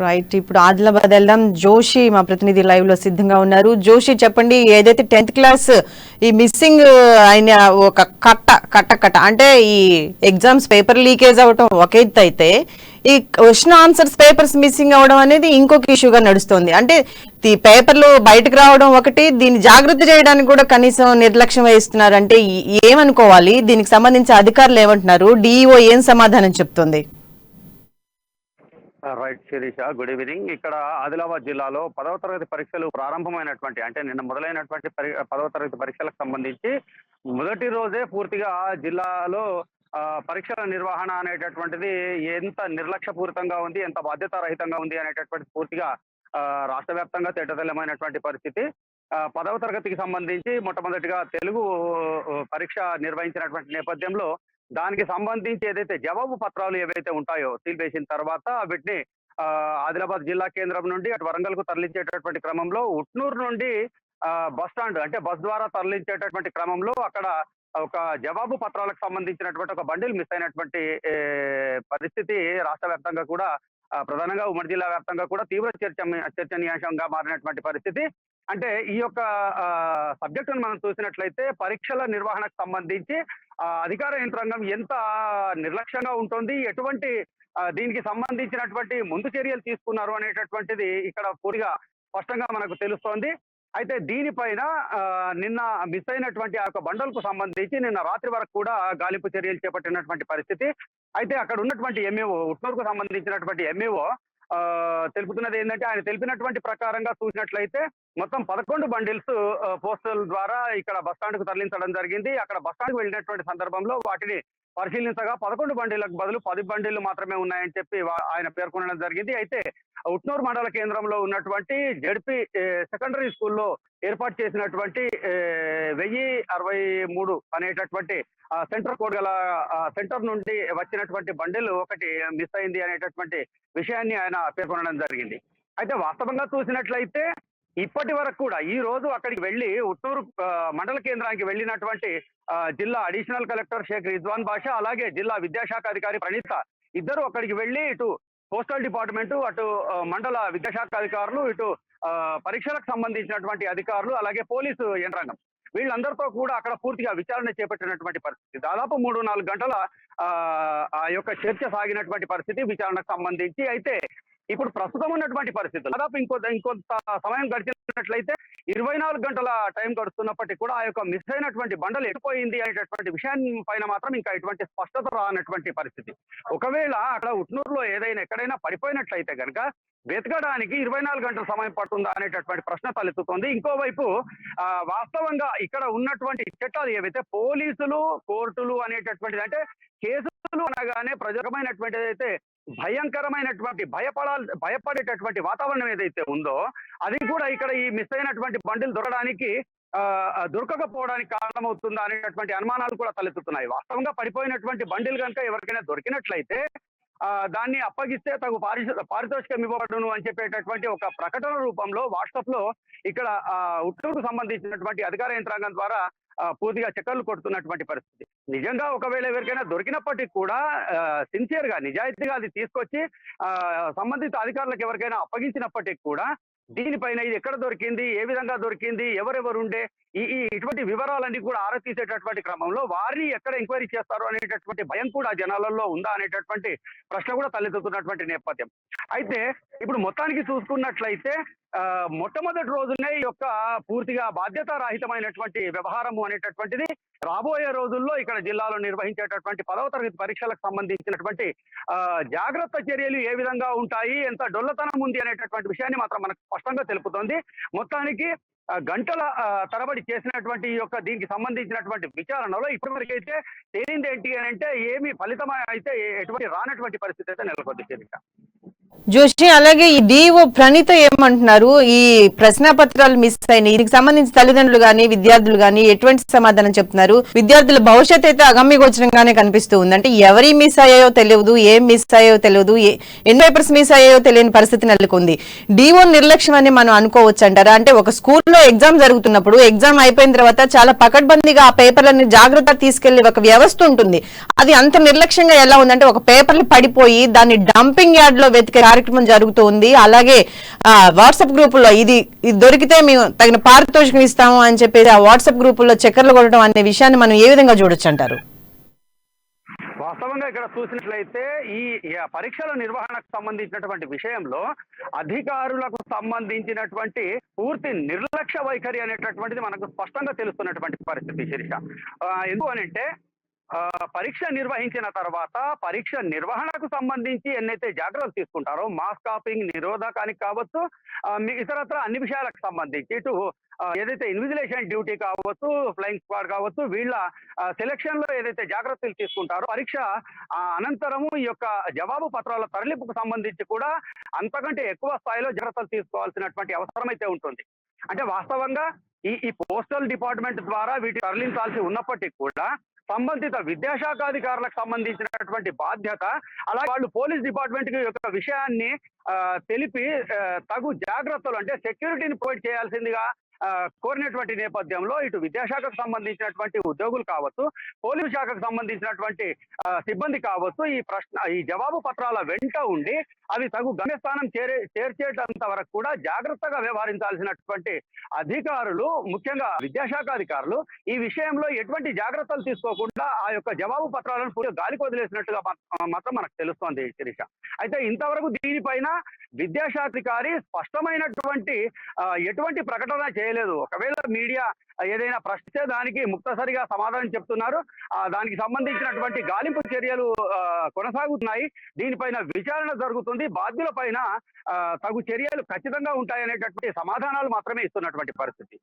Right, ఇప్పుడు ఆదిలాబాద్ వెళ్దాం. జోషి మా ప్రతినిధి లైవ్ లో సిద్ధంగా ఉన్నారు. జోషి చెప్పండి, ఏదైతే 10th క్లాస్ ఈ మిస్సింగ్ అయిన ఒక కట్ట అంటే ఈ ఎగ్జామ్స్ పేపర్ లీకేజ్ అవడం ఒక ఎత్తు అయితే, ఈ క్వశ్చన్ ఆన్సర్స్ పేపర్స్ మిస్సింగ్ అవడం అనేది ఇంకొక ఇష్యూగా నడుస్తుంది. అంటే ఈ పేపర్లు బయటకు రావడం ఒకటి, దీన్ని జాగ్రత్త చేయడానికి కూడా కనీసం నిర్లక్ష్యం వహిస్తున్నారు. అంటే ఏమనుకోవాలి? దీనికి సంబంధించి అధికారులు ఏమంటున్నారు? డిఈఓ ఏం సమాధానం చెప్తుంది? Right Sirisha, good evening. ఇక్కడ ఆదిలాబాద్ జిల్లాలో 10వ తరగతి పరీక్షలు ప్రారంభమైనటువంటి అంటే నిన్న మొదలైనటువంటి 10వ తరగతి పరీక్షలకు సంబంధించి మొదటి రోజే పూర్తిగా జిల్లాలో పరీక్షల నిర్వహణ అనేటటువంటిది ఎంత నిర్లక్ష్యపూరితంగా ఉంది, ఎంత బాధ్యతారహితంగా ఉంది అనేటటువంటి పూర్తిగా రాష్ట్ర వ్యాప్తంగా తేటతెల్లమైనటువంటి పరిస్థితి. 10వ తరగతికి సంబంధించి మొట్టమొదటిగా తెలుగు పరీక్ష నిర్వహించినటువంటి నేపథ్యంలో దానికి సంబంధించి ఏదైతే జవాబు పత్రాలు ఏవైతే ఉంటాయో సీల్ వేసిన తర్వాత వీటిని ఆదిలాబాద్ జిల్లా కేంద్రం నుండి అటు వరంగల్ కు తరలించేటటువంటి క్రమంలో ఉట్నూరు నుండి బస్ స్టాండ్ అంటే బస్ ద్వారా తరలించేటటువంటి క్రమంలో అక్కడ ఒక జవాబు పత్రాలకు సంబంధించినటువంటి ఒక బండిల్ మిస్ అయినటువంటి పరిస్థితి రాష్ట్ర వ్యాప్తంగా కూడా ప్రధానంగా ఉమ్మడి జిల్లా వ్యాప్తంగా కూడా తీవ్ర చర్చనీయాంశంగా మారినటువంటి పరిస్థితి. అంటే ఈ యొక్క సబ్జెక్టును మనం చూసినట్లయితే పరీక్షల నిర్వహణకు సంబంధించి అధికార యంత్రాంగం ఎంత నిర్లక్ష్యంగా ఉంటుంది, ఎటువంటి దీనికి సంబంధించినటువంటి ముందు చర్యలు తీసుకున్నారు అనేటటువంటిది ఇక్కడ పూర్తిగా స్పష్టంగా మనకు తెలుస్తోంది. అయితే దీనిపైన నిన్న మిస్ అయినటువంటి ఆ యొక్క బండల్కు సంబంధించి నిన్న రాత్రి వరకు కూడా గాలింపు చర్యలు చేపట్టినటువంటి పరిస్థితి. అయితే అక్కడ ఉన్నటువంటి ఎంఈఓ, ఉట్నూరుకు సంబంధించినటువంటి ఎంఈఓ తెలుపుతున్నది ఏంటంటే, ఆయన తెలిపినటువంటి ప్రకారంగా చూసినట్లయితే మొత్తం 11 బండిల్స్ పోస్టల్ ద్వారా ఇక్కడ బస్టాండ్ కు తరలించడం జరిగింది. అక్కడ బస్టాండ్ కు వెళ్ళినటువంటి సందర్భంలో వాటిని పరిశీలించగా 11 బండిలకు బదులు 10 బండిలు మాత్రమే ఉన్నాయని చెప్పి ఆయన పేర్కొనడం జరిగింది. అయితే ఉట్నూరు మండల కేంద్రంలో ఉన్నటువంటి జెడ్పీ సెకండరీ స్కూల్లో ఏర్పాటు చేసినటువంటి 1063 అనేటటువంటి సెంటర్ కోడ్ గల సెంటర్ నుండి వచ్చినటువంటి బండిల్ ఒకటి మిస్ అయింది అనేటటువంటి విషయాన్ని ఆయన పేర్కొనడం జరిగింది. అయితే వాస్తవంగా చూసినట్లయితే ఇప్పటి వరకు కూడా ఈ రోజు అక్కడికి వెళ్లి ఉట్నూరు మండల కేంద్రానికి వెళ్ళినటువంటి జిల్లా అడిషనల్ కలెక్టర్ షేక్ రిజ్వాన్ బాషా, అలాగే జిల్లా విద్యాశాఖ అధికారి ప్రణీత ఇద్దరు అక్కడికి వెళ్లి ఇటు పోస్టల్ డిపార్ట్మెంటు, అటు మండల విద్యాశాఖ అధికారులు, ఇటు పరీక్షలకు సంబంధించినటువంటి అధికారులు, అలాగే పోలీసు యంత్రాంగం వీళ్ళందరితో కూడా అక్కడ పూర్తిగా విచారణ చేపట్టినటువంటి పరిస్థితి. దాదాపు 3-4 గంటల ఆ యొక్క చర్చ సాగినటువంటి పరిస్థితి విచారణకు సంబంధించి. అయితే ఇప్పుడు ప్రస్తుతం ఉన్నటువంటి పరిస్థితులు దాదాపు ఇంకొంత సమయం గడిచినట్లయితే 24 గంటల టైం గడుస్తున్నప్పటికీ కూడా ఆ యొక్క మిస్ అయినటువంటి బండలు ఎటుపోయింది అనేటటువంటి విషయాన్ని పైన మాత్రం ఇంకా ఎటువంటి స్పష్టత రానటువంటి పరిస్థితి. ఒకవేళ అక్కడ ఉట్నూరులో ఎక్కడైనా పడిపోయినట్లయితే కనుక వెతకడానికి 24 గంటల సమయం పడుతుందా అనేటటువంటి ప్రశ్న తలెత్తుతోంది. ఇంకోవైపు వాస్తవంగా ఇక్కడ ఉన్నటువంటి చట్టాలు ఏవైతే పోలీసులు, కోర్టులు అనేటటువంటిది, అంటే కేసులు అనగానే ప్రజలమైనటువంటి ఏదైతే భయంకరమైనటువంటి భయపడేటటువంటి వాతావరణం ఏదైతే ఉందో అది కూడా ఇక్కడ ఈ మిస్ అయినటువంటి బండిలు దొరకకపోవడానికి కారణమవుతుందా అనేటటువంటి అనుమానాలు కూడా తలెత్తుతున్నాయి. వాస్తవంగా పడిపోయినటువంటి బండిలు కనుక ఎవరికైనా దొరికినట్లయితే దాన్ని అప్పగిస్తే తగు పారితోషికం ఇవ్వబడును అని చెప్పేటటువంటి ఒక ప్రకటన రూపంలో వాట్సాప్ లో ఇక్కడ ఉట్నూరుకు సంబంధించినటువంటి అధికార యంత్రాంగం ద్వారా పూర్తిగా చక్కర్లు కొడుతున్నటువంటి పరిస్థితి. నిజంగా ఒకవేళ ఎవరికైనా దొరికినప్పటికీ కూడా సిన్సియర్ గా నిజాయితీగా అది తీసుకొచ్చి సంబంధిత అధికారులకు ఎవరికైనా అప్పగించినప్పటికీ కూడా దీనిపైన ఇది ఎక్కడ దొరికింది, ఏ విధంగా దొరికింది, ఎవరెవరు ఉండే ఇటువంటి వివరాలన్నీ కూడా ఆరా తీసేటటువంటి క్రమంలో వారిని ఎక్కడ ఎంక్వైరీ చేస్తారు అనేటటువంటి భయం కూడా జనాలలో ఉందా అనేటటువంటి ప్రశ్న కూడా తలెత్తుతున్నటువంటి నేపథ్యం. అయితే ఇప్పుడు మొత్తానికి చూసుకున్నట్లయితే మొట్టమొదటి రోజునే ఈ యొక్క పూర్తిగా బాధ్యతారహితమైనటువంటి వ్యవహారము అనేటటువంటిది రాబోయే రోజుల్లో ఇక్కడ జిల్లాలో నిర్వహించేటటువంటి 10వ తరగతి పరీక్షలకు సంబంధించినటువంటి జాగ్రత్త చర్యలు ఏ విధంగా ఉంటాయి, ఎంత డొల్లతనం ఉంది అనేటటువంటి విషయాన్ని మాత్రం మనకు స్పష్టంగా తెలుపుతోంది. మొత్తానికి గంటల తరబడి చేసినటువంటి ఈ యొక్క దీనికి సంబంధించినటువంటి విచారణలో ఇప్పటివరకైతే తేలింది ఏంటి అని అంటే ఏమి ఫలితం అయితే ఎటువంటి రానటువంటి పరిస్థితి అయితే నెలకొంది. జోషి, అలాగే ఈ డిఓ ప్రణీత ఏమంటున్నారు? ఈ ప్రశ్నాపత్రాలు మిస్ అయినాయి, దీనికి సంబంధించి తల్లిదండ్రులు గాని విద్యార్థులు గాని ఎటువంటి సమాధానం చెప్తున్నారు? విద్యార్థుల భవిష్యత్ అయితే అగమ్యగోచరంగానే కనిపిస్తూ ఉంది. అంటే ఎవరి మిస్ అయ్యాయో తెలియదు, ఏం మిస్ అయ్యాయో తెలియదు, ఎన్ని పేపర్స్ మిస్ అయ్యాయో తెలియని పరిస్థితి నెలకొంది. డిఓ నిర్లక్ష్యం అని మనం అనుకోవచ్చు అంటారా? అంటే ఒక స్కూల్లో ఎగ్జామ్ జరుగుతున్నప్పుడు ఎగ్జామ్ అయిపోయిన తర్వాత చాలా పకడ్బందీగా ఆ పేపర్లని జాగ్రత్త తీసుకెళ్లి ఒక వ్యవస్థ ఉంటుంది. అది అంత నిర్లక్ష్యంగా ఎలా ఉందంటే ఒక పేపర్లు పడిపోయి దాన్ని డంపింగ్ యార్డ్ లో వెతికే కార్యక్రమం జరుగుతోంది. అలాగే వాట్సాప్ గ్రూపుల్లో ఇది దొరికితే మేము తగిన పారితోషికం ఇస్తాము అని చెప్పేసి ఆ వాట్సాప్ గ్రూపుల్లో చక్కర్లు కొట్టడం అనే విషయాన్ని మనం ఏ విధంగా చూడొచ్చు అంటారు? వాస్తవంగా ఇక్కడ చూసినట్లయితే ఈ పరీక్షల నిర్వహణకు సంబంధించినటువంటి విషయంలో అధికారులకు సంబంధించినటువంటి పూర్తి నిర్లక్ష్య వైఖరి అనేటటువంటిది మనకు స్పష్టంగా తెలుస్తున్నటువంటి పరిస్థితి శిరీష. ఎందుకు అనంటే పరీక్ష నిర్వహించిన తర్వాత పరీక్ష నిర్వహణకు సంబంధించి ఎన్నైతే జాగ్రత్తలు తీసుకుంటారో మాస్ కాపింగ్ నిరోధకానికి కావచ్చు, ఇతరత్ర అన్ని విషయాలకు సంబంధించి ఇటు ఏదైతే ఇన్విజిలేషన్ డ్యూటీ కావచ్చు, ఫ్లయింగ్ స్క్వాడ్ కావచ్చు, వీళ్ళ సెలక్షన్ లో ఏదైతే జాగ్రత్తలు తీసుకుంటారో పరీక్ష అనంతరము ఈ యొక్క జవాబు పత్రాల తరలింపుకు సంబంధించి కూడా అంతకంటే ఎక్కువ స్థాయిలో జాగ్రత్తలు తీసుకోవాల్సినటువంటి అవసరం అయితే ఉంటుంది. అంటే వాస్తవంగా ఈ పోస్టల్ డిపార్ట్మెంట్ ద్వారా వీటిని తరలించాల్సి ఉన్నప్పటికీ కూడా సంబంధిత విద్యాశాఖాధికారులకు సంబంధించినటువంటి బాధ్యత, అలాగే వాళ్ళు పోలీస్ డిపార్ట్మెంట్ కి యొక్క విషయాన్ని తెలిపి తగు జాగ్రత్తలు అంటే సెక్యూరిటీని ప్రొవైడ్ చేయాల్సిందిగా కోరినటువంటి నేపథ్యంలో ఇటు విద్యాశాఖకు సంబంధించినటువంటి ఉద్యోగులు కావచ్చు, పోలీసు శాఖకు సంబంధించినటువంటి సిబ్బంది కావచ్చు, ఈ జవాబు పత్రాల వెంట ఉండి అవి తగు గమ్యస్థానం చేర్చేటంత వరకు కూడా జాగ్రత్తగా వ్యవహరించాల్సినటువంటి అధికారులు, ముఖ్యంగా విద్యాశాఖ అధికారులు ఈ విషయంలో ఎటువంటి జాగ్రత్తలు తీసుకోకుండా ఆ యొక్క జవాబు పత్రాలను పూర్తిగా గాలికి వదిలేసినట్టుగా మాత్రం మనకు తెలుస్తోంది శిరీష. అయితే ఇంతవరకు దీనిపైన విద్యాశాఖాధికారి స్పష్టమైనటువంటి ఎటువంటి ప్రకటన చేయలేదు. ఒకవేళ మీడియా ఏదైనా ప్రశ్నిస్తే దానికి ముక్తసరిగా సమాధానం చెప్తున్నారు. దానికి సంబంధించినటువంటి గాలింపు చర్యలు కొనసాగుతున్నాయి, దీనిపైన విచారణ జరుగుతుంది, బాధ్యుల పైన తగు చర్యలు ఖచ్చితంగా ఉంటాయనేటటువంటి సమాధానాలు మాత్రమే ఇస్తున్నటువంటి పరిస్థితి.